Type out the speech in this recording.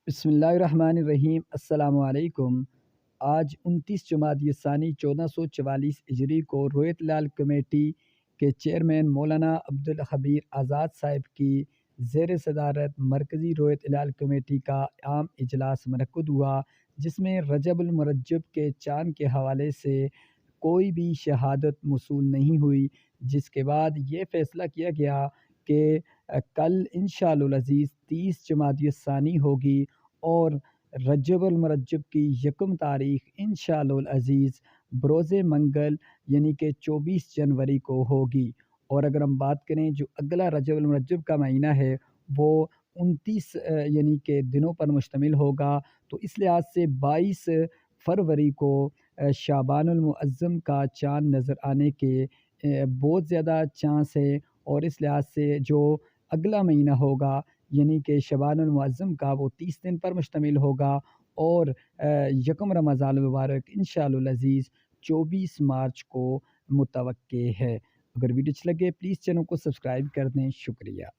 बिस्मिल्लाहिर्रहमानिर्रहीम अस्सलामुअलैकुम। आज 29 जमादी सानी 1444 हिजरी को रोहित लाल कमेटी के चेयरमैन मौलाना अब्दुल खबीर आज़ाद साहब की ज़ेर सदारत मरकज़ी रोहित लाल कमेटी का आम इजलास मुनक्कद हुआ, जिसमें रजबुल मुरज्जब के चाँद के हवाले से कोई भी शहादत मौसूल नहीं हुई। जिसके बाद ये फ़ैसला किया गया कि कल इंशाअल्लाह अज़ीज़ 30 जमादी सानी होगी और रजबुल मुरज्जब की यकम तारीख़ इंशाअल्लाह अज़ीज़ बरोज़ मंगल यानी कि 24 जनवरी को होगी। और अगर हम बात करें जो अगला रजबुल मुरज्जब का महीना है वो 29 यानी कि दिनों पर मुश्तमिल होगा। तो इस लिहाज से 22 फरवरी को शाबानुल मुअज़्ज़म का चाँद नज़र आने के बहुत ज़्यादा चांस है। और इस लिहाज से जो अगला महीना होगा यानी कि शबानुल मुअज़्ज़म का वो 30 दिन पर मुश्तमिल होगा और यकम रमज़ानुल मुबारक इंशाअल्लाह अज़ीज़ 24 मार्च को मुतवक्के है। अगर वीडियो अच्छी लगे प्लीज़ चैनल को सब्सक्राइब कर दें। शुक्रिया।